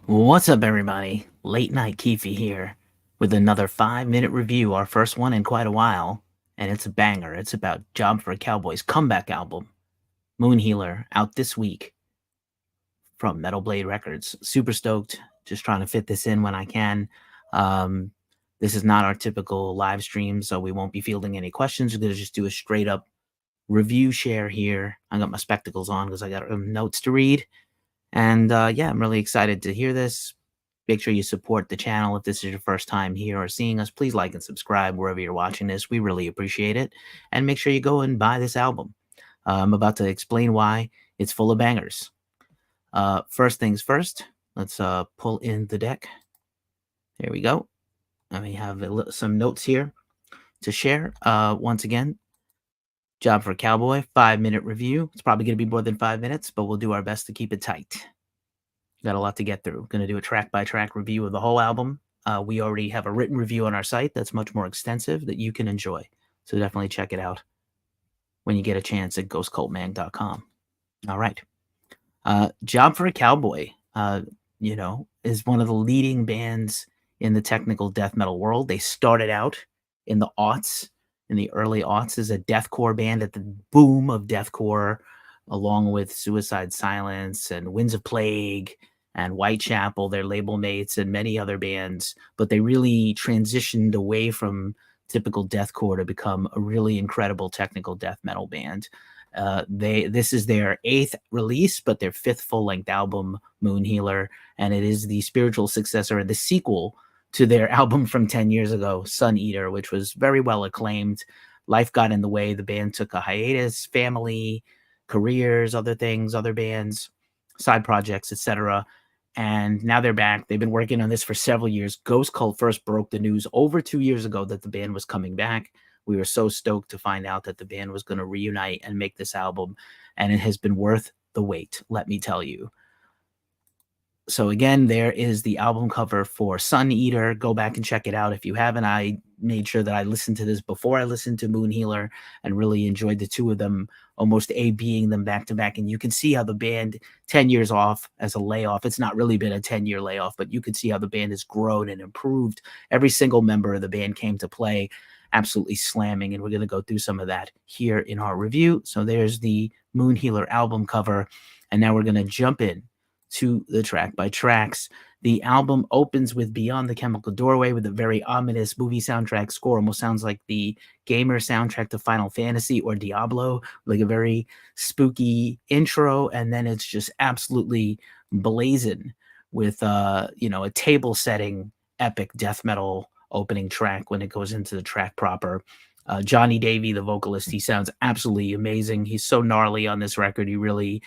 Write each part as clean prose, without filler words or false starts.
What's up, everybody? Late Night Keefy here with another 5-minute review, our first one in quite a while, and it's a banger. It's about Job for a Cowboy's comeback album, Moon Healer, out this week from Metal Blade Records. Super stoked, just trying to fit this in when I can. Um, this is not our typical live stream, so we won't be fielding any questions. We're going to just do a straight up review share here. I got my spectacles on because I got notes to read. And yeah, I'm really excited to hear this. Make sure you support the channel. If this is your first time here or seeing us, please like and subscribe wherever you're watching this. We really appreciate it. And make sure you go and buy this album. I'm about to explain why. It's full of bangers. First things first, let's pull in the deck. There we go. And we have some notes here to share. Once again, Job for a Cowboy, 5-minute review. It's probably going to be more than 5 minutes, but we'll do our best to keep it tight. Got a lot to get through. Going to do a track-by-track review of the whole album. We already have a written review on our site that's much more extensive that you can enjoy. So definitely check it out when you get a chance at ghostcultmag.com. All right. Job for a Cowboy, is one of the leading bands in the technical death metal world. They started out in the aughts, in the early aughts, as a deathcore band at the boom of deathcore, along with Suicide Silence and Winds of Plague and Whitechapel, their label mates, and many other bands. But they really transitioned away from typical deathcore to become a really incredible technical death metal band. This is their 8th release, but their 5th full-length album, Moon Healer, and it is the spiritual successor and the sequel to their album from 10 years ago, Sun Eater, which was very well acclaimed. Life got in the way. The band took a hiatus, family, careers, other things, other bands, side projects, etc. And now they're back. They've been working on this for several years. Ghost Cult first broke the news over 2 years ago that the band was coming back. We were so stoked to find out that the band was going to reunite and make this album, and it has been worth the wait, let me tell you. So again, there is the album cover for Sun Eater. Go back and check it out if you haven't. I made sure that I listened to this before I listened to Moon Healer and really enjoyed the two of them, almost A-Bing them back to back. And you can see how the band, 10 years off as a layoff, it's not really been a 10-year layoff, but you can see how the band has grown and improved. Every single member of the band came to play, absolutely slamming. And we're going to go through some of that here in our review. So there's the Moon Healer album cover. And now we're going to jump in to the track by tracks. The album opens with Beyond the Chemical Doorway with a very ominous movie soundtrack score. Almost sounds like the gamer soundtrack to Final Fantasy or Diablo, like a very spooky intro. And then it's just absolutely blazing with, a table setting epic death metal opening track when it goes into the track proper. Jonny Davy, the vocalist, he sounds absolutely amazing. He's so gnarly on this record. He really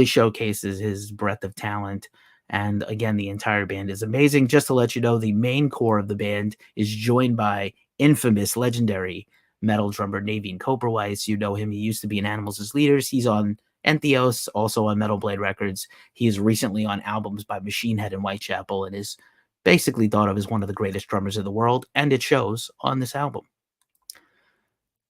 showcases his breadth of talent. And again, the entire band is amazing. Just to let you know, the main core of the band is joined by infamous, legendary metal drummer Naveen Coperweiss. You know him. He used to be in Animals as Leaders. He's on Entheos, also on Metal Blade Records. He is recently on albums by Machine Head and Whitechapel and is basically thought of as one of the greatest drummers in the world, and it shows on this album.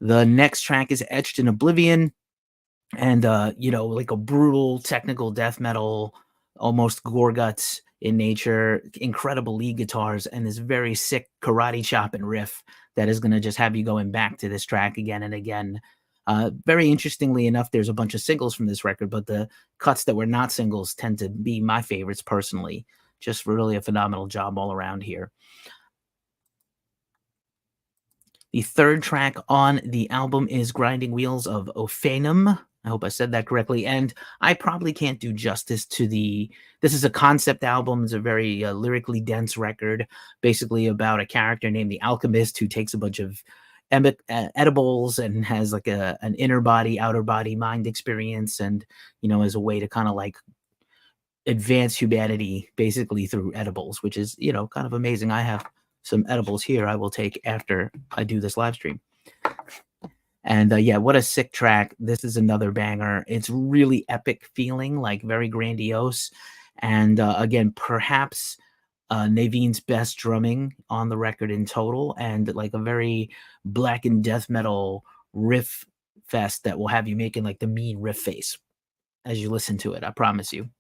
The next track is Etched in Oblivion. And, like a brutal technical death metal, almost gore guts in nature, incredible lead guitars, and this very sick karate chop and riff that is going to just have you going back to this track again and again. Very interestingly enough, there's a bunch of singles from this record, but the cuts that were not singles tend to be my favorites personally. Just really a phenomenal job all around here. The third track on the album is Grinding Wheels of Ophanum. I hope I said that correctly. And I probably can't do justice to this is a concept album. It's a very lyrically dense record, basically about a character named the Alchemist who takes a bunch of edibles and has like an inner body, outer body mind experience. And, as a way to kind of like advance humanity basically through edibles, which is, kind of amazing. I have some edibles here I will take after I do this live stream. And yeah, what a sick track. This is another banger. It's really epic feeling, like very grandiose. And again, perhaps Naveen's best drumming on the record in total, and like a very black and death metal riff fest that will have you making like the mean riff face as you listen to it. I promise you.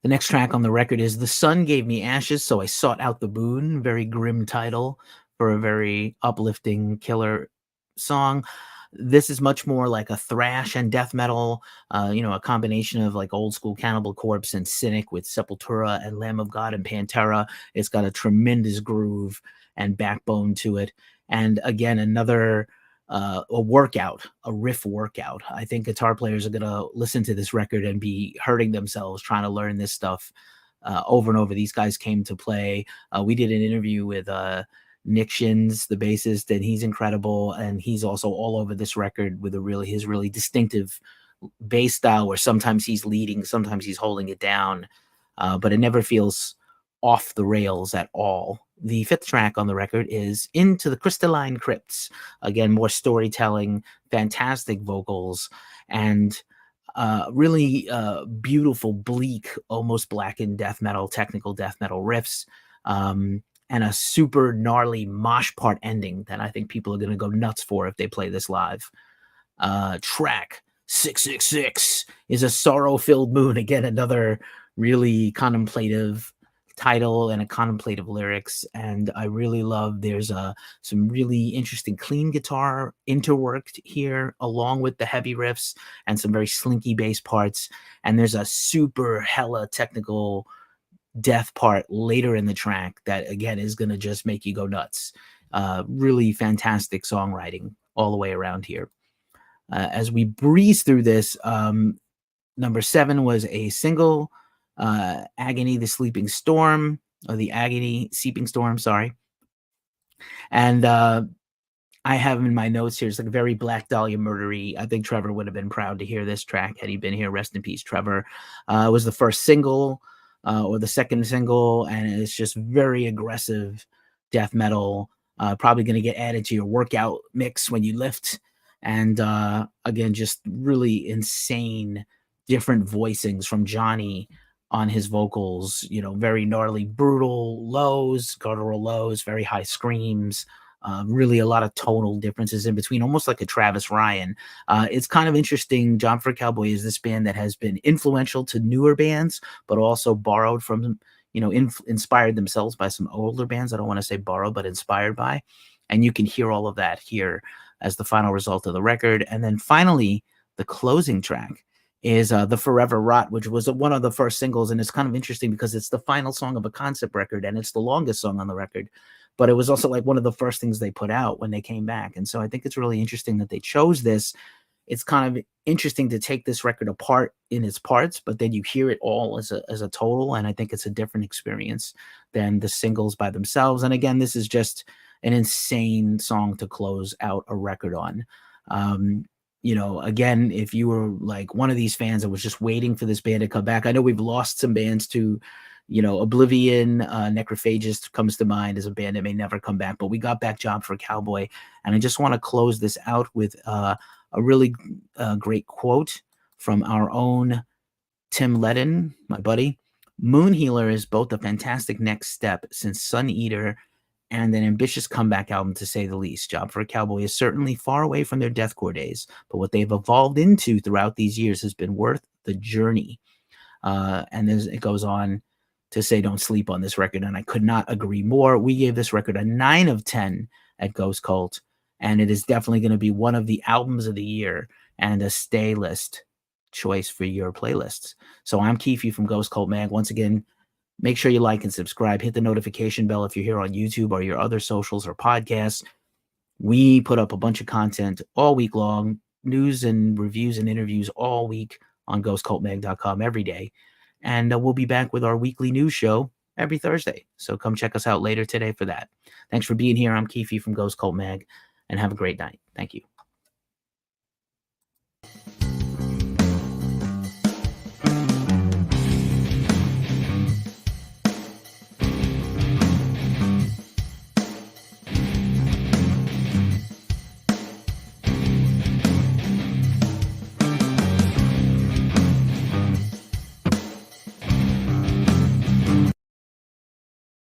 The next track on the record is The Sun Gave Me Ashes, So I Sought Out the Moon. Very grim title for a very uplifting killer song. This is much more like a thrash and death metal, a combination of like old school Cannibal Corpse and Cynic with Sepultura and Lamb of God and Pantera. It's got a tremendous groove and backbone to it. And again, another a workout, a riff workout. I think guitar players are going to listen to this record and be hurting themselves trying to learn this stuff over and over. These guys came to play. We did an interview with Nick Shins, the bassist, and he's incredible. And he's also all over this record with his really distinctive bass style, where sometimes he's leading, sometimes he's holding it down, but it never feels off the rails at all. The fifth track on the record is Into the Crystalline Crypts. Again, more storytelling, fantastic vocals, and really beautiful, bleak, almost blackened death metal, technical death metal riffs, and a super gnarly mosh part ending that I think people are going to go nuts for if they play this live. Track 666 is A Sorrow-Filled Moon. Again, another really contemplative title and a contemplative lyrics, and I really love there's some really interesting clean guitar interworked here along with the heavy riffs and some very slinky bass parts, and there's a super hella technical death part later in the track that again is going to just make you go nuts. Really fantastic songwriting all the way around here. As we breeze through this, number 7 was a single, Agony, the Sleeping Storm, or the Agony Seeping Storm, sorry. And I have in my notes here, it's like very Black Dahlia murdery. I think Trevor would have been proud to hear this track had he been here. Rest in peace, Trevor. It was the first single or the second single, and it's just very aggressive death metal. Probably going to get added to your workout mix when you lift. And again, just really insane different voicings from Jonny on his vocals, very gnarly, brutal lows, guttural lows, very high screams, really a lot of tonal differences in between, almost like a Travis Ryan. It's kind of interesting. Job for a Cowboy is this band that has been influential to newer bands, but also borrowed from, inspired themselves by some older bands. I don't want to say borrowed, but inspired by. And you can hear all of that here as the final result of the record. And then finally, the closing track is The Forever Rot, which was one of the first singles. And it's kind of interesting because it's the final song of a concept record and it's the longest song on the record. But it was also like one of the first things they put out when they came back. And so I think it's really interesting that they chose this. It's kind of interesting to take this record apart in its parts, but then you hear it all as a total. And I think it's a different experience than the singles by themselves. And again, this is just an insane song to close out a record on. Again, if you were like one of these fans that was just waiting for this band to come back, I know we've lost some bands to, Oblivion, Necrophagist comes to mind as a band that may never come back, but we got back Job for a Cowboy. And I just want to close this out with a really great quote from our own Tim Ledden, my buddy. Moon Healer is both a fantastic next step since Sun Eater and an ambitious comeback album, to say the least. Job for a Cowboy is certainly far away from their deathcore days, but what they've evolved into throughout these years has been worth the journey. And then it goes on to say, don't sleep on this record, and I could not agree more. We gave this record a 9 of 10 at Ghost Cult, and it is definitely going to be one of the albums of the year and a stay list choice for your playlists. So I'm Keefy from Ghost Cult Mag. Once again, make sure you like and subscribe. Hit the notification bell if you're here on YouTube or your other socials or podcasts. We put up a bunch of content all week long, news and reviews and interviews all week on ghostcultmag.com every day. And we'll be back with our weekly news show every Thursday. So come check us out later today for that. Thanks for being here. I'm Keefy from Ghost Cult Mag, and have a great night. Thank you.